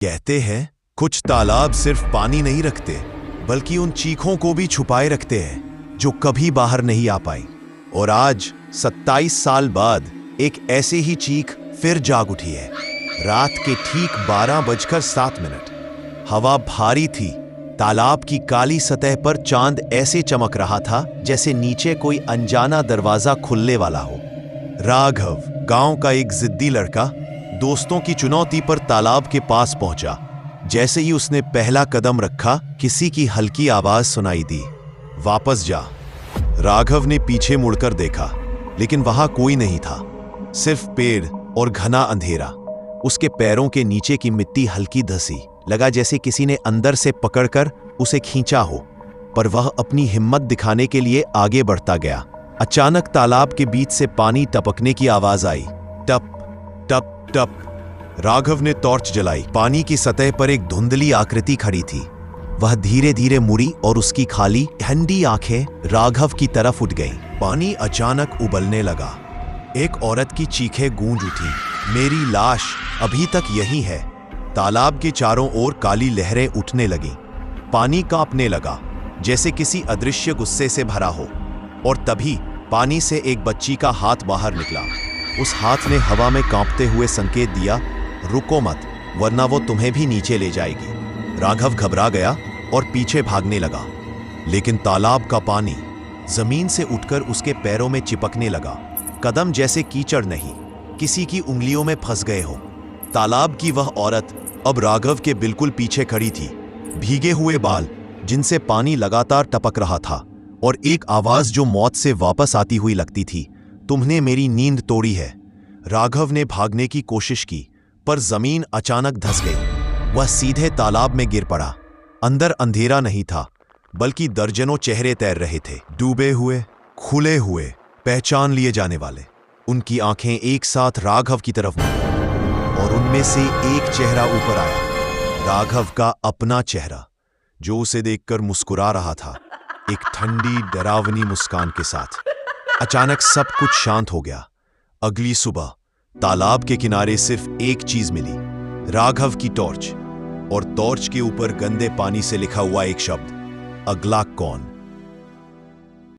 कहते हैं कुछ तालाब सिर्फ पानी नहीं रखते बल्कि उन चीखों को भी छुपाए रखते हैं जो कभी बाहर नहीं आ पाई। और आज 27 साल बाद एक ऐसे ही चीख फिर जाग उठी है। रात के ठीक 12:07। हवा भारी थी। तालाब की काली सतह पर चांद ऐसे चमक रहा था जैसे नीचे कोई अनजाना दरवाजा खुलने वाला हो। राघव, गांव का एक जिद्दी लड़का, दोस्तों की चुनौती पर तालाब के पास पहुंचा। जैसे ही उसने पहला कदम रखा, किसी की हल्की आवाज सुनाई दी, वापस जा। राघव ने पीछे मुड़कर देखा, लेकिन वहां कोई नहीं था, सिर्फ पेड़ और घना अंधेरा। उसके पैरों के नीचे की मिट्टी हल्की धसी, लगा जैसे किसी ने अंदर से पकड़कर उसे खींचा हो। पर वह अपनी हिम्मत दिखाने के लिए आगे बढ़ता गया। अचानक तालाब के बीच से पानी टपकने की आवाज आई, टप टप टप। राघव ने टॉर्च जलाई। पानी की सतह पर एक धुंधली आकृति खड़ी थी। वह धीरे धीरे मुड़ी और उसकी खाली ठंडी आंखें राघव की तरफ उठ गईं। पानी अचानक उबलने लगा। एक औरत की चीखें गूंज उठी, मेरी लाश अभी तक यही है। तालाब के चारों ओर काली लहरें उठने लगीं। पानी कांपने लगा, जैसे किसी अदृश्य गुस्से से भरा हो। और तभी पानी से एक बच्ची का हाथ बाहर निकला। उस हाथ ने हवा में कांपते हुए संकेत दिया, रुको मत, वरना वो तुम्हें भी नीचे ले जाएगी। राघव घबरा गया और पीछे भागने लगा, लेकिन तालाब का पानी जमीन से उठकर उसके पैरों में चिपकने लगा। कदम जैसे कीचड़ नहीं, किसी की उंगलियों में फंस गए हो। तालाब की वह औरत अब राघव के बिल्कुल पीछे खड़ी थी, भीगे हुए बाल जिनसे पानी लगातार टपक रहा था, और एक आवाज जो मौत से वापस आती हुई लगती थी, तुमने मेरी नींद तोड़ी है। राघव ने भागने की कोशिश की, पर जमीन अचानक धंस गई। वह सीधे तालाब में गिर पड़ा। अंदर अंधेरा नहीं था, बल्कि दर्जनों चेहरे तैर रहे थे, डूबे हुए, खुले हुए, पहचान लिए जाने वाले। उनकी आंखें एक साथ राघव की तरफ मुड़ी, और उनमें से एक चेहरा ऊपर आया, राघव का अपना चेहरा, जो उसे देखकर मुस्कुरा रहा था, एक ठंडी डरावनी मुस्कान के साथ। अचानक सब कुछ शांत हो गया। अगली सुबह तालाब के किनारे सिर्फ एक चीज मिली, राघव की टॉर्च, और टॉर्च के ऊपर गंदे पानी से लिखा हुआ एक शब्द, अगला कौन।